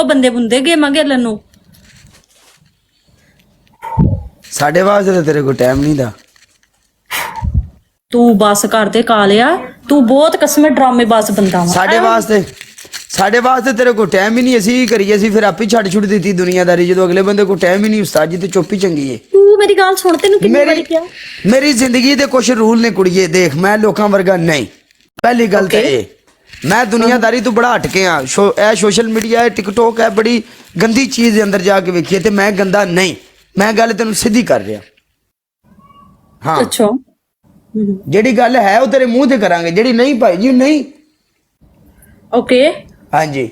ਬੰਦੇ ਬੁੰਦੇ ਗੇਮਾਂ ਖੇਲਣ ਨੂੰ। ਸਾਡੇ ਵਾਸਤੇ ਤਾਂ ਤੇਰੇ ਕੋਲ ਟਾਈਮ ਨਹੀਂ ਦਾ। ਤੂੰ ਬਸ ਕਰਦੇ ਕਾਲਿਆ, ਤੂੰ ਬਹੁਤ ਕਸਮੇ ਡਰਾਮੇ ਬਾਜ਼ ਬੰਦਾ ਵਾ। ਸਾਡੇ ਵਾਸਤੇ ਤੇਰੇ ਕੋਲ ਟਾਈਮ ਹੀ ਨਹੀਂ। ਅਸੀਂ ਕੀ ਕਰੀਏ? ਅਸੀਂ ਫਿਰ ਆਪੇ ਛੱਡ ਛੁੱਟ ਦਿੱਤੀ ਦੁਨੀਆਦਾਰੀ ਜਦੋਂ ਅਗਲੇ ਬੰਦੇ ਕੋਲ ਟਾਈਮ ਹੀ ਨਹੀਂ। ਉਸਤਾਦ ਜੀ ਤੇ ਚੁੱਪ ਹੀ ਚੰਗੀ ਏ। ਤੂੰ ਮੇਰੀ ਗੱਲ ਸੁਣ, ਤੈਨੂੰ ਕਿੰਨੀ ਵਾਰੀ ਕਿਹਾ? ਮੇਰੀ ਜ਼ਿੰਦਗੀ ਦੇ ਕੁਝ ਰੂਲ ਨੇ ਕੁੜੀਏ। ਦੇਖ ਮੈਂ ਲੋਕਾਂ ਵਰਗਾ ਨਹੀਂ। ਪਹਿਲੀ ਗੱਲ ਤਾਂ ਇਹ, ਮੈਂ ਦੁਨੀਆਦਾਰੀ ਤੋਂ ਬੜਾ ਹਟਕੇ ਆ। ਇਹ ਸੋਸ਼ਲ ਮੀਡੀਆ ਹੈ, ਟਿਕਟੋਕ ਹੈ, ਬੜੀ ਗੰਦੀ ਚੀਜ਼ ਦੇ ਅੰਦਰ ਜਾ ਕੇ ਵੇਖੀਏ ਤੇ ਮੈਂ ਗੰਦਾ ਨਹੀਂ। ਮੈਂ ਗੱਲ ਤੈਨੂੰ ਸਿੱਧੀ ਕਰ ਰਿਹਾ। ਹਾਂ ਅੱਛਾ, ਜਿਹੜੀ ਗੱਲ ਹੈ ਉਹ ਤੇਰੇ ਮੂੰਹ ਤੇ ਕਰਾਂਗੇ, ਜਿਹੜੀ ਨਹੀਂ ਭਾਈ ਜੀ ਨਹੀਂ। ਓਕੇ ਹਾਂਜੀ,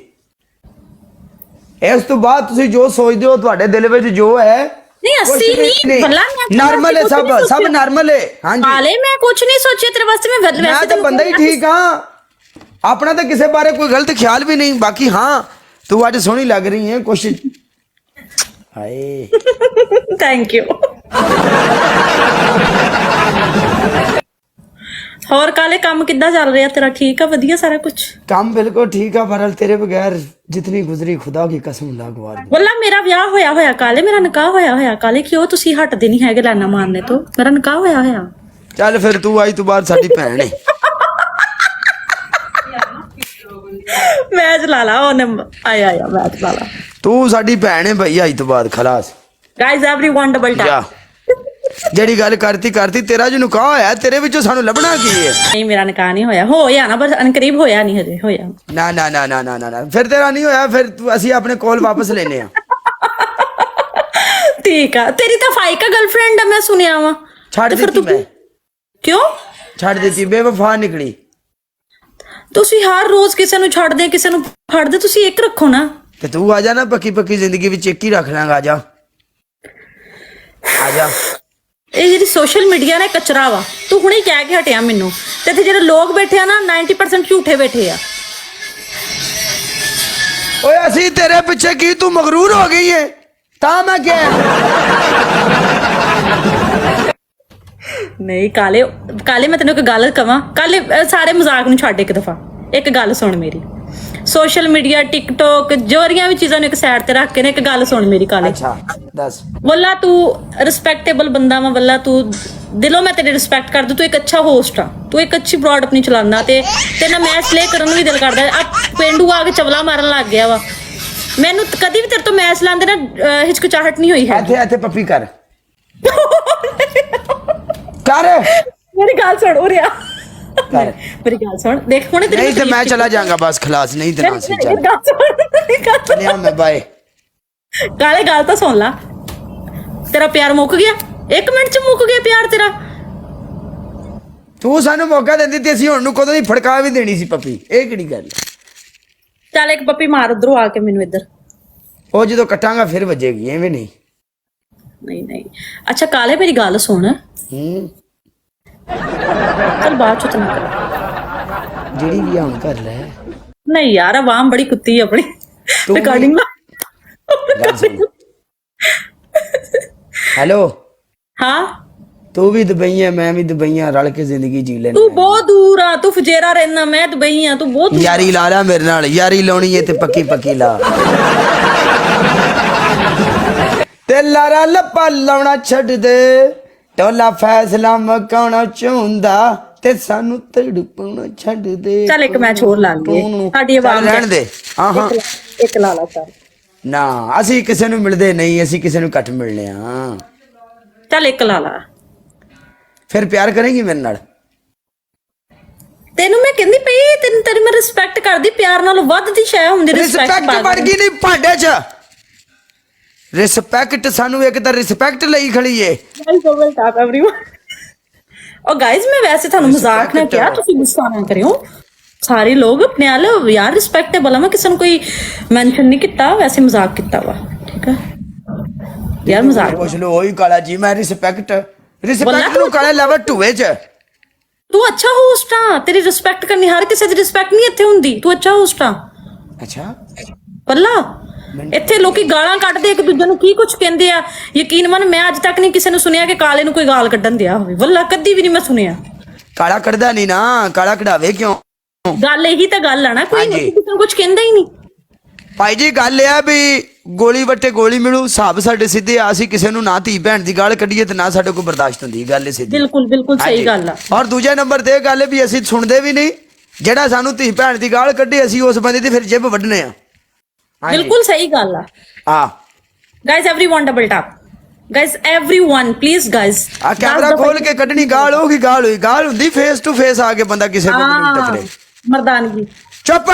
ਇਸ ਤੋਂ ਬਾਅਦ ਤੁਸੀਂ ਜੋ ਸੋਚਦੇ ਹੋ ਤੁਹਾਡੇ ਦਿਲ ਵਿੱਚ ਜੋ ਹੈ ਨਹੀਂ, ਅਸੀਂ ਨਹੀਂ ਭਲਾ ਨਾਰਮਲ ਹੈ। ਸਭ ਨਾਰਮਲ ਹੈ। ਹਾਂਜੀ ਕਾਲੇ, ਮੈਂ ਕੁਝ ਨਹੀਂ ਸੋਚਿਆ ਤੇਰੇ ਵਾਸਤੇ। ਮੈਂ ਤਾਂ ਬੰਦਾ ਹੀ ਠੀਕ ਹਾਂ। ਆਪਣਾ ਤਾਂ ਕਿਸੇ ਬਾਰੇ ਕੋਈ ਗਲਤ ਖਿਆਲ ਵੀ ਨਹੀਂ। ਬਾਕੀ ਹਾਂ ਤੂੰ ਅੱਜ ਸੋਹਣੀ ਲੱਗ ਰਹੀ ਹੈ ਕੁਛ। ਹਾਏ ਥੈਂਕ ਯੂ। ਹੋਰ ਕਾਲੇ, ਕੰਮ ਕਿੱਦਾਂ ਚੱਲ ਰਿਹਾ ਤੇਰਾ? ਠੀਕ ਆ? ਵਧੀਆ ਸਾਰਾ ਕੁਝ? ਕੰਮ ਬਿਲकुल ठीक है, पर तेरे बगैर जितनी गुजरी खुदा की कसम लागवार। ਵੱਲਾ ਮੇਰਾ ਵਿਆਹ ਹੋਇਆ ਕਾਲੇ, ਮੇਰਾ ਨਿਕਾਹ ਹੋਇਆ ਕਾਲੇ। ਕਿਉਂ ਤੁਸੀਂ ਹਟਦੇ ਨਹੀਂ ਹੈਗੇ ਲਾਨਾ ਮਾਰਨੇ ਤੋਂ? ਮੇਰਾ ਨਿਕਾਹ ਹੋਇਆ। ਚੱਲ ਫਿਰ ਤੂੰ ਅੱਜ ਤੋਂ ਬਾਅਦ ਸਾਡੀ ਭੈਣ ਹੈ। ਮੈਂ ਚਲਾ ਲਾ ਉਹਨੇ। ਆਇਆ ਮੈਂ ਚਲਾ ਲਾ। ਤੂੰ ਸਾਡੀ ਭੈਣ ਹੈ ਭਾਈ ਅੱਜ ਤੋਂ ਬਾਅਦ। ਖਲਾਸ ਗਾਇਜ਼, एवरीवन डबल ਜਾ। टैप। ਜਿਹੜੀ ਗੱਲ ਕਰਤੀ ਤੇਰਾ ਜੋ ਨਿਕਾਹ ਹੋਇਆ ਤੇਰੇ ਵਿੱਚੋਂ ਸਾਨੂੰ ਲੱਭਣਾ ਕੀ ਹੈ? ਨਹੀਂ, ਮੇਰਾ ਨਿਕਾਹ ਨਹੀਂ ਹੋਇਆ ਨਾ, ਬਸ ਅਨਕਰੀਬ ਹੋਇਆ ਨਹੀਂ ਹਜੇ ਹੋਇਆ। ਨਾ ਨਾ ਨਾ ਨਾ ਨਾ ਨਾ ਫਿਰ ਤੇਰਾ ਨਹੀਂ ਹੋਇਆ। ਫਿਰ ਅਸੀਂ ਆਪਣੇ ਕੋਲ ਵਾਪਸ ਲੈਨੇ ਆ। ਠੀਕ ਆ। ਤੇਰੀ ਤਾਂ ਫਾਈਕਾ ਗਰਲਫ੍ਰੈਂਡ ਆ, ਮੈਂ ਸੁਣਿਆ ਵਾ। ਛੱਡ ਦਿੱਤੀ ਮੈਂ। ਕਿਉਂ ਛੱਡ ਦਿੱਤੀ? ਬੇਵਫਾ ਨਿਕਲੀ। ਤੁਸੀਂ ਹਰ ਰੋਜ਼ ਕਿਸੇ ਨੂੰ ਛੱਡਦੇ, ਕਿਸੇ ਨੂੰ ਫੜਦੇ, ਤੁਸੀਂ ਇੱਕ ਰੱਖੋ ਨਾ। ਤੇ ਤੂੰ ਆ ਜਾ ਨਾ, ਪੱਕੀ ਜ਼ਿੰਦਗੀ ਵਿੱਚ ਇੱਕ ਹੀ ਰੱਖ ਲਾਂਗਾ। ਆ ਜਾ ਆ ਜਾ। ਇਹ ਜਿਹੜੀ ਸੋਸ਼ਲ ਮੀਡੀਆ ਨੇ ਕਚਰਾ ਵਾ। ਤੂੰ ਹੁਣੇ ਕਹਿ ਕੇ ਹਟਿਆ ਮੈਨੂੰ। ਤੇ ਇੱਥੇ ਜਿਹੜੇ ਲੋਕ ਬੈਠੇ ਆ ਨਾ, 90% ਝੂਠੇ ਬੈਠੇ ਆ। ਓਏ ਅਸੀਂ ਤੇਰੇ ਪਿੱਛੇ ਕੀ ਤੂੰ ਮਗਰੂਰ ਹੋ ਗਈ ਏ ਤਾਂ ਮੈਂ ਕਿਹਾ। ਨਹੀਂ ਕਾਲੇ, ਮੈਂ ਤੈਨੂੰ ਇੱਕ ਗੱਲ ਕਵਾਂ। ਕਾਲੇ, ਸਾਰੇ ਮਜ਼ਾਕ ਨੂੰ ਛੱਡ ਇੱਕ ਦਫਾ। ਇੱਕ ਗੱਲ ਸੁਣ ਮੇਰੀ। ਸੋਸ਼ਲ ਮੀਡੀਆ, ਟਿਕਟੋਕ, ਜੋਰੀਆਂ ਵੀ ਚੀਜ਼ਾਂ ਨੂੰ ਇੱਕ ਸਾਈਡ ਤੇ ਰੱਖ ਕੇ ਨਾ ਇੱਕ ਗੱਲ ਸੁਣ ਮੇਰੀ ਕਾਲੇ। ਅੱਛਾ ਦੱਸ। ਵੱਲਾ ਤੂੰ ਰਿਸਪੈਕਟੇਬਲ ਬੰਦਾ ਵਾ। ਵੱਲਾ ਤੂੰ ਦਿਲੋਂ ਮੈਂ ਤੇਰੀ ਰਿਸਪੈਕਟ ਕਰਦੀ। ਤੂੰ ਇੱਕ ਅੱਛਾ ਹੋਸਟ ਆ। ਤੂੰ ਇੱਕ ਅੱਛੀ ਬ੍ਰੌਡ ਆਪਣੀ ਚਲਾਉਂਦਾ ਤੇ ਨਾ ਮੈਚ ਪਲੇ ਕਰਨ ਨੂੰ ਵੀ ਦਿਲ ਕਰਦਾ। ਆ ਪੇਂਡੂ ਆ ਕੇ ਚਵਲਾ ਮਾਰਨ ਲੱਗ ਗਿਆ ਵਾ। ਮੈਨੂੰ ਕਦੀ ਵੀ ਤੇਰੇ ਤੋਂ ਮੈਚ ਲਾਉਂਦੇ ਨਾ ਹਿਚਕਚਾਹਟ ਨਹੀਂ ਹੋਈ ਹੈ। ਇੱਥੇ ਪੱਪੀ ਕਰ ਕਰ। ਮੇਰੀ ਗੱਲ ਸੁਣ ਉਰਿਆ। ਕਰ ਮੇਰੀ ਗੱਲ ਸੁਣ। ਦੇਖ ਹੁਣੇ ਨਹੀਂ ਤੇ ਮੈਂ ਚਲਾ ਜਾਊਂਗਾ ਬਸ। ਖਲਾਸ ਨਹੀਂ ਤੇ ਨਾ ਸੀ। ਚੱਲ ਲਿਆ ਮੈਂ ਬਾਏ। ਕਾਲੇ ਗੱਲ ਤਾਂ ਸੁਣ ਲਾ। ਤੇਰਾ ਪਿਆਰ ਮੁੱਕ ਗਿਆ? 1 ਮਿੰਟ ਚ ਮੁੱਕ ਗਿਆ ਪਿਆਰ ਤੇਰਾ? ਤੂੰ ਸਾਨੂੰ ਮੌਕਾ ਦਿੰਦੀ ਤੇ ਅਸੀਂ ਹੁਣ ਨੂੰ ਕਦੋਂ ਦੀ ਫੜਕਾ ਵੀ ਦੇਣੀ ਸੀ ਪੱਪੀ। ਇਹ ਕਿਹੜੀ ਗੱਲ? ਚੱਲ ਇੱਕ ਪੱਪੀ ਮਾਰ ਉਧਰੋਂ ਆ ਕੇ ਮੈਨੂੰ ਇੱਧਰ। ਉਹ ਜਦੋਂ ਕੱਟਾਂਗਾ ਫਿਰ ਵੱਜੇਗੀ। ਐਵੇਂ ਨਹੀਂ। ਨਹੀਂ ਅੱਛਾ ਕਾਲੇ, ਮੇਰੀ ਗੱਲ ਸੁਣ। ਚੱਲ ਬਾਅਦ ਚ ਤੈਨੂੰ ਕਰ। ਜਿਹੜੀ ਵੀ ਹੁਣ ਕਰ ਲੈ। ਨਹੀਂ ਯਾਰ, ਆਵਾਮ ਬੜੀ ਕੁੱਤੀ ਆਪਣੀ। Recording hello. ਹਾਂ ਤੂੰ ਵੀ ਦੁਬਈ ਹੈ, ਮੈਂ ਵੀ ਦੁਬਈ ਹਾਂ, ਰਲ ਕੇ ਜ਼ਿੰਦਗੀ ਜੀ ਲੈਣੀ। ਤੂੰ ਬਹੁਤ ਦੂਰ ਆ। ਤੂੰ ਫੁਜੇਰਾ ਰਹਿਣਾ, ਮੈਂ ਦੁਬਈ ਆ। ਤੂੰ ਬਹੁਤ ਯਾਰੀ ਲਾ ਲੈ ਮੇਰੇ ਨਾਲ। ਯਾਰੀ ਲਾਉਣੀ ਹੈ ਤੇ ਪੱਕੀ ਲਾ। ਤੇ ਲਾਰਾ ਲੱਪਾ ਲਾਉਣਾ ਛੱਡ ਦੇ। ਟੋਲਾ ਫੈਸਲਾ ਮਕਾਉਣਾ ਚਾਹੁੰਦਾ ਤੇ ਸਾਨੂੰ ਤੜਪਾਉਣਾ ਛੱਡ ਦੇ। ਚੱਲ ਇੱਕ ਮੈਚ ਹੋਰ ਲਾ ਲਈਏ। ਸਾਡੀ ਆਵਾਜ਼ ਰਹਿਣ ਦੇ। ਹਾਂ ਇੱਕ ਲਾ ਲਾ ਚੱਲ। ਨਾ ਅਸੀਂ ਕਿਸੇ ਨੂੰ ਮਿਲਦੇ ਨਹੀਂ, ਅਸੀਂ ਕਿਸੇ ਨੂੰ ਘੱਟ ਮਿਲਨੇ ਆ। ਚੱਲ ਇੱਕ ਲਾ ਲਾ। ਫਿਰ ਪਿਆਰ ਕਰੇਗੀ ਮੇਰੇ ਨਾਲ? ਤੈਨੂੰ ਮੈਂ ਕਹਿੰਦੀ ਪਈ, ਤੇਰੀ ਮੈਂ ਰਿਸਪੈਕਟ ਕਰਦੀ। ਪਿਆਰ ਨਾਲੋਂ ਵੱਧ ਦੀ ਸ਼ੈ ਹੁੰਦੀ ਰਿਸਪੈਕਟ ਵੜ ਗਈ ਨਹੀਂ ਭਾਂਡੇ 'ਚ। ਰਿਸਪੈਕਟ ਸਾਨੂੰ ਇੱਕ ਤਾਂ ਰਿਸਪੈਕਟ ਲਈ ਖੜੀ ਏ। ਉਹ ਗਾਇਜ਼, ਮੈਂ ਵੈਸੇ ਤੁਹਾਨੂੰ ਮਜ਼ਾਕ ਨਾ ਕਿਹਾ, ਤੁਸੀਂ ਗੁੱਸਾ ਨਾ ਕਰਿਓ। ਸਾਰੇ ਲੋਕ ਆਪਣੇ ਆਲ ਯਾਰ ਰਿਸਪੈਕਟੇਬਲ ਆ। ਮੈਂ ਕਿਸੇ ਨੂੰ ਕੋਈ ਮੈਂਸ਼ਨ ਨਹੀਂ ਕੀਤਾ, ਵੈਸੇ ਮਜ਼ਾਕ ਕੀਤਾ ਵਾ। ਠੀਕ ਆ ਯਾਰ, ਮਜ਼ਾਕ ਪੁੱਛ ਲੋ। ਉਹੀ ਕਾਲਾ ਜੀ, ਮੈਂ ਰਿਸਪੈਕਟ ਨੂੰ ਕਾਲਾ ਲੈਵਲ 2 'ਚ। ਤੂੰ ਅੱਛਾ ਹੋਸਟ ਆ। ਤੇਰੀ ਰਿਸਪੈਕਟ ਕਰਨੀ, ਹਰ ਕਿਸੇ ਦੀ ਰਿਸਪੈਕਟ ਨਹੀਂ ਇੱਥੇ ਹੁੰਦੀ। ਤੂੰ ਅੱਛਾ ਹੋਸਟ ਆ। ਅੱਛਾ ਪੱਲਾ, ਇੱਥੇ ਲੋਕੀ ਗਾਲਾਂ ਕੱਢਦੇ ਇੱਕ ਦੂਜੇ ਨੂੰ, ਕੀ ਕੁਝ ਕਹਿੰਦੇ ਆ। ਯਕੀਨ ਮੰਨ, ਮੈਂ ਅੱਜ ਤੱਕ ਨਹੀਂ ਕਿਸੇ ਨੂੰ ਸੁਣਿਆ ਕਿ ਕਾਲੇ ਨੂੰ ਕੋਈ ਗਾਲ ਕੱਢਣ ਦਿਆ ਹੋਵੇ। ਵੱਲਾ ਕਦੀ ਵੀ ਨਹੀਂ ਮੈਂ ਸੁਣਿਆ। ਕਾਲਾ ਕੱਢਦਾ ਨਹੀਂ ਨਾ। ਕਾਲਾ ਕਢਾਵੇ ਕਿਉਂ? ਗੱਲ ਇਹੀ ਤਾਂ ਗੱਲ ਆ ਨਾ। ਕੋਈ ਕਿਸੇ ਨੂੰ ਕੁਝ ਕਹਿੰਦਾ ਹੀ ਨਹੀਂ। ਭਾਈ ਜੀ ਗੱਲ ਇਹ ਆ ਵੀ ਗੋਲੀ ਵੱਟੇ ਗੋਲੀ ਮਿਲੂ, ਹਿਸਾਬ ਸਾਡੇ ਸਿੱਧੇ ਆ, ਅਸੀਂ ਕਿਸੇ ਨੂੰ ਨਾ ਧੀ ਭੈਣ ਦੀ ਗਾਲ ਕੱਢੀਏ ਤੇ ਨਾ ਸਾਡੇ ਕੋਲ ਬਰਦਾਸ਼ਤ ਹੁੰਦੀ, ਗੱਲ ਇਹ ਸਿੱਧੀ। ਬਿਲਕੁਲ ਬਿਲਕੁਲ ਸਹੀ ਗੱਲ ਆ। ਔਰ ਦੂਜੇ ਨੰਬਰ ਤੇ ਇਹ ਗੱਲ ਹੈ ਵੀ ਅਸੀਂ ਸੁਣਦੇ ਵੀ ਨਹੀਂ, ਜਿਹੜਾ ਸਾਨੂੰ ਧੀ ਭੈਣ ਦੀ ਗਾਲ ਕੱਢੇ ਅਸੀਂ ਉਸ ਬੰਦੇ ਦੀ ਫਿਰ ਜਿੱਬ ਵੱਢਨੇ ਆ। ਬਿਲਕੁਲ ਸਹੀ ਗੱਲ ਆ। ਹਾਂ guys everyone double tap, guys everyone please guys. ਆ ਕੈਮਰਾ ਖੋਲ ਕੇ ਕੱਢਣੀ ਗਾਲ ਹੋਗੀ, ਗਾਲ ਹੋਈ, ਗਾਲ ਹੁੰਦੀ ਫੇਸ ਟੂ ਫੇਸ ਆ ਕੇ ਬੰਦਾ ਕਿਸੇ ਕੋਲ ਨਹੀਂ ਟਕਰੇ। ਮਰਦਾਨਗੀ। ਚੁੱਪ।